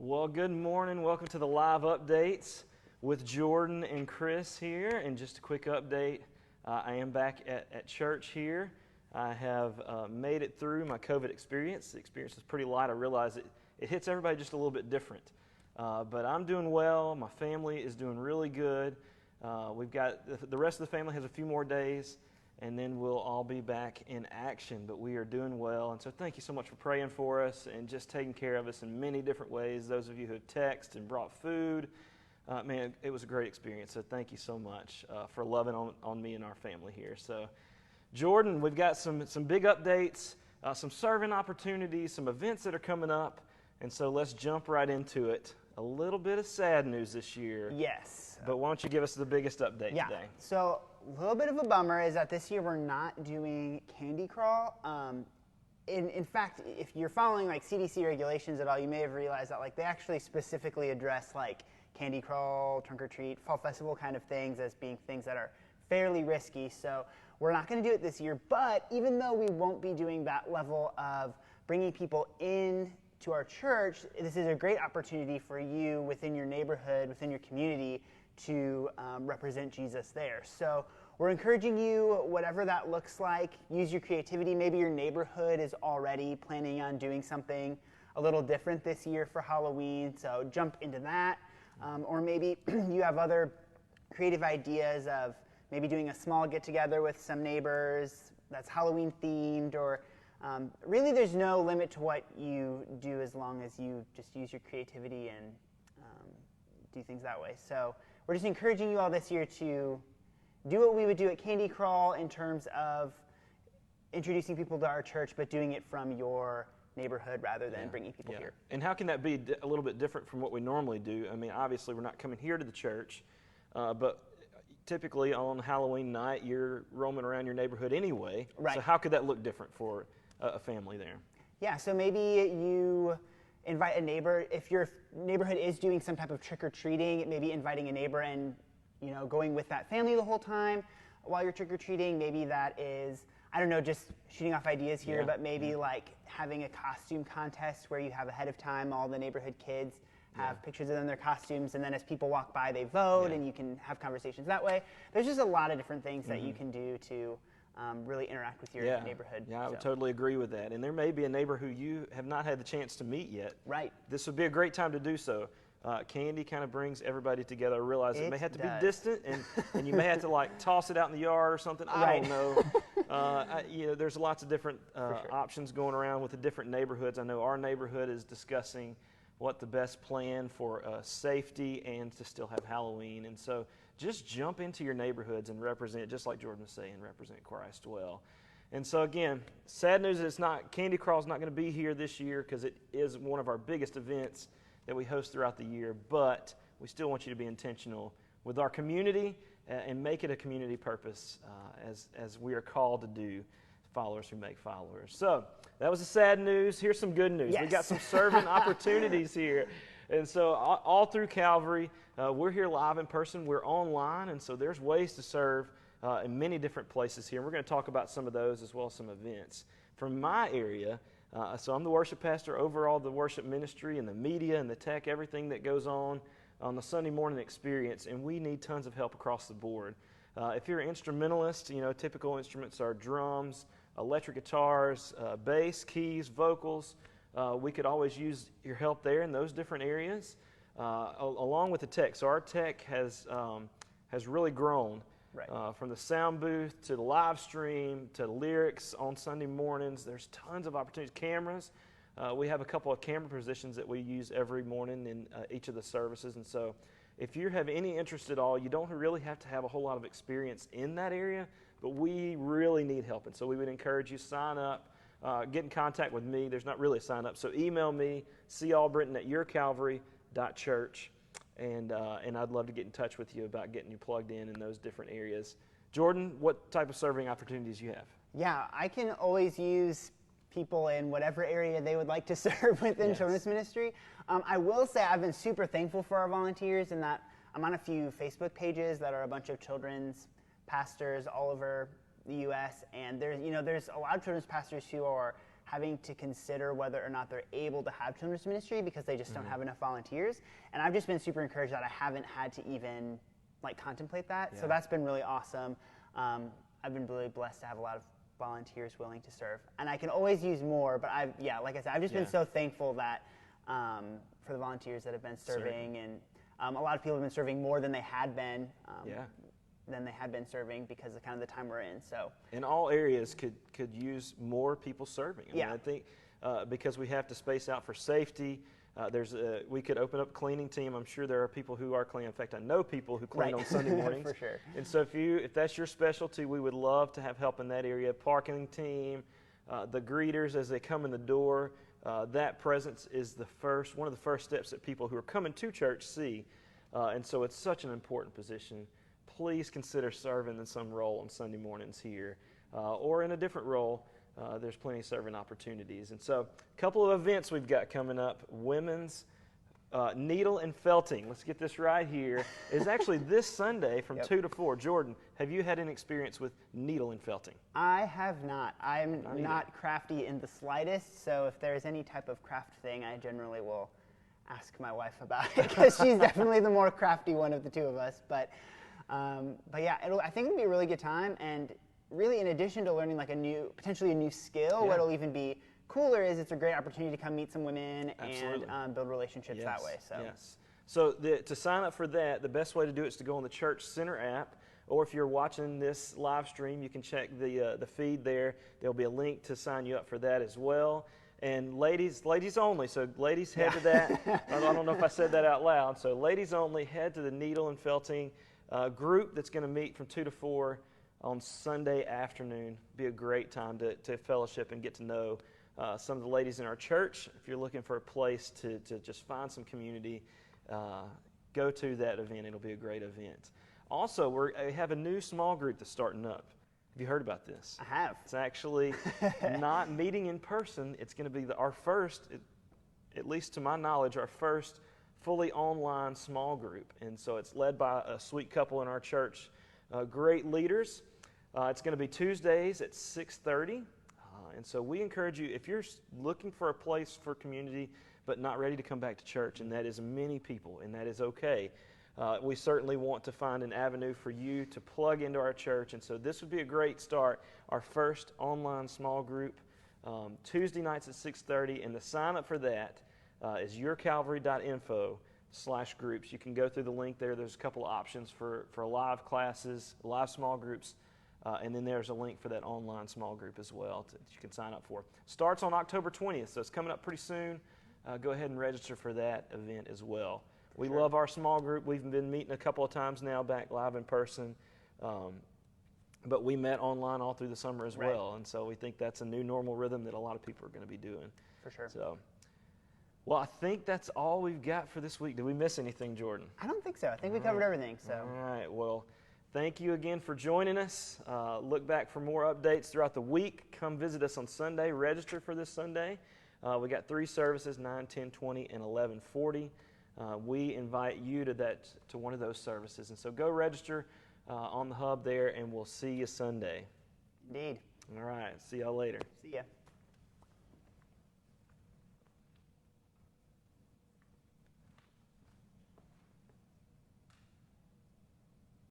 Well, good morning. Welcome to the live updates with Jordan and Chris here. And just a quick update, I am back at church here. I have made it through my COVID experience. The experience is pretty light. I realize it hits everybody just a little bit different. But I'm doing well. My family is doing really good. We've got the rest of the family has a few more days, and then we'll all be back in action. But we are doing well, and so thank you so much for praying for us and just taking care of us in many different ways. Those of you who texted and brought food, man, it was a great experience. So thank you so much for loving on me and our family here. So, Jordan, we've got some big updates, some serving opportunities, some events that are coming up, and so let's jump right into it. A little bit of sad news this year. Yes. But why don't you give us the biggest update today? So a little bit of a bummer is that this year we're not doing Candy Crawl. In fact, if you're following like CDC regulations at all, you may have realized that like they actually specifically address like Candy Crawl, Trunk or Treat, Fall Festival kind of things as being things that are fairly risky. So we're not going to do it this year. But even though we won't be doing that level of bringing people in to our church, this is a great opportunity for you within your neighborhood, within your community, to represent Jesus there. So we're encouraging you, whatever that looks like, use your creativity. Maybe your neighborhood is already planning on doing something a little different this year for Halloween, so jump into that. Or maybe you have other creative ideas of maybe doing a small get-together with some neighbors that's Halloween themed, or really there's no limit to what you do as long as you just use your creativity and do things that way. So we're just encouraging you all this year to do what we would do at Candy Crawl in terms of introducing people to our church, but doing it from your neighborhood rather than bringing people here. And how can that be a little bit different from what we normally do? I mean, obviously we're not coming here to the church, but typically on Halloween night you're roaming around your neighborhood anyway. Right. So how could that look different for a family there? Yeah, so maybe you invite a neighbor. If your neighborhood is doing some type of trick-or-treating, maybe inviting a neighbor and going with that family the whole time while you're trick-or-treating. Maybe that is, I don't know, just shooting off ideas here, but maybe like having a costume contest where you have ahead of time all the neighborhood kids have pictures of them in their costumes, and then as people walk by they vote and you can have conversations that way. There's just a lot of different things that you can do to really interact with your neighborhood. Yeah, I would totally agree with that. And there may be a neighbor who you have not had the chance to meet yet. Right. This would be a great time to do so. Candy kind of brings everybody together. I realize it may have to be distant, and you may have to like toss it out in the yard or something. I don't know. There's lots of different options going around with the different neighborhoods. I know our neighborhood is discussing what the best plan for safety and to still have Halloween. And so just jump into your neighborhoods and represent, just like Jordan was saying, represent Christ well. And so again, sad news is Candy Crawl's not going to be here this year because it is one of our biggest events that we host throughout the year, but we still want you to be intentional with our community and make it a community purpose as we are called to do, followers who make followers. So that was the sad news. Here's some good news. Yes. We got some servant opportunities here. And so all through Calvary, we're here live in person. We're online, and so there's ways to serve in many different places here. And we're going to talk about some of those as well as some events. From my area, so I'm the worship pastor over all the worship ministry and the media and the tech, everything that goes on the Sunday morning experience, and we need tons of help across the board. If you're an instrumentalist, typical instruments are drums, electric guitars, bass, keys, vocals. We could always use your help there in those different areas, along with the tech. So our tech has really grown. Right. From the sound booth to the live stream to lyrics on Sunday mornings. There's tons of opportunities. Cameras. We have a couple of camera positions that we use every morning in each of the services. And so if you have any interest at all, you don't really have to have a whole lot of experience in that area, but we really need help. And so we would encourage you, sign up, get in contact with me. There's not really a sign up. So email me, callbritton@yourcalvary.church. And I'd love to get in touch with you about getting you plugged in those different areas. Jordan, what type of serving opportunities you have? Yeah, I can always use people in whatever area they would like to serve within children's ministry. I will say I've been super thankful for our volunteers in that I'm on a few Facebook pages that are a bunch of children's pastors all over the U.S. And there's a lot of children's pastors who having to consider whether or not they're able to have children's ministry because they just don't have enough volunteers. And I've just been super encouraged that I haven't had to even like contemplate that. Yeah. So that's been really awesome. I've been really blessed to have a lot of volunteers willing to serve, and I can always use more. But like I said, I've just been so thankful that for the volunteers that have been serving, and a lot of people have been serving more than they had been. Serving because of kind of the time we're in. So in all areas could use more people serving. I mean, I think because we have to space out for safety. We could open up cleaning team. I'm sure there are people who are cleaning. In fact, I know people who clean on Sunday mornings. For sure. And so if that's your specialty, we would love to have help in that area. Parking team, the greeters as they come in the door. That presence is one of the first steps that people who are coming to church see. And so it's such an important position. Please consider serving in some role on Sunday mornings here or in a different role. There's plenty of serving opportunities. And so a couple of events we've got coming up. Women's Needle and Felting. Let's get this right here. Is actually this Sunday from 2 to 4. Jordan, have you had any experience with needle and felting? I have not. I'm not crafty in the slightest, so if there's any type of craft thing, I generally will ask my wife about it because she's definitely the more crafty one of the two of us. But yeah, I think it'll be a really good time, and really in addition to learning like potentially a new skill, what'll even be cooler is it's a great opportunity to come meet some women and build relationships that way. So So to sign up for that, the best way to do it is to go on the Church Center app, or if you're watching this live stream, you can check the feed there. There'll be a link to sign you up for that as well. And ladies only. So ladies, head to that. I don't know if I said that out loud. So ladies only, head to the Needle and Felting group that's going to meet from 2 to 4 on Sunday afternoon. Be a great time to fellowship and get to know some of the ladies in our church. If you're looking for a place to just find some community, go to that event. It'll be a great event. Also, we have a new small group that's starting up. Have you heard about this? I have. It's actually not meeting in person. It's going to be our first, at least to my knowledge, our first fully online small group. And so it's led by a sweet couple in our church, great leaders. It's going to be Tuesdays at 6:30. And so we encourage you, if you're looking for a place for community but not ready to come back to church, and that is many people, and that is okay, we certainly want to find an avenue for you to plug into our church. And so this would be a great start, our first online small group, Tuesday nights at 6:30. And the sign up for that is yourcalvary.info/groups. You can go through the link there. There's a couple of options for live classes, live small groups. And then there's a link for that online small group as well that you can sign up for. Starts on October 20th, so it's coming up pretty soon. Go ahead and register for that event as well. We love our small group. We've been meeting a couple of times now back live in person, but we met online all through the summer as well. And so we think that's a new normal rhythm that a lot of people are going to be doing. For sure. So, well, I think that's all we've got for this week. Did we miss anything, Jordan? I don't think so. I think we covered everything. So. All right. Well, thank you again for joining us. Look back for more updates throughout the week. Come visit us on Sunday. Register for this Sunday. We got 3 services, 9, 10, 20, and 11:40. We invite you to one of those services. And so go register on the hub there, and we'll see you Sunday. Indeed. All right. See y'all later. See ya.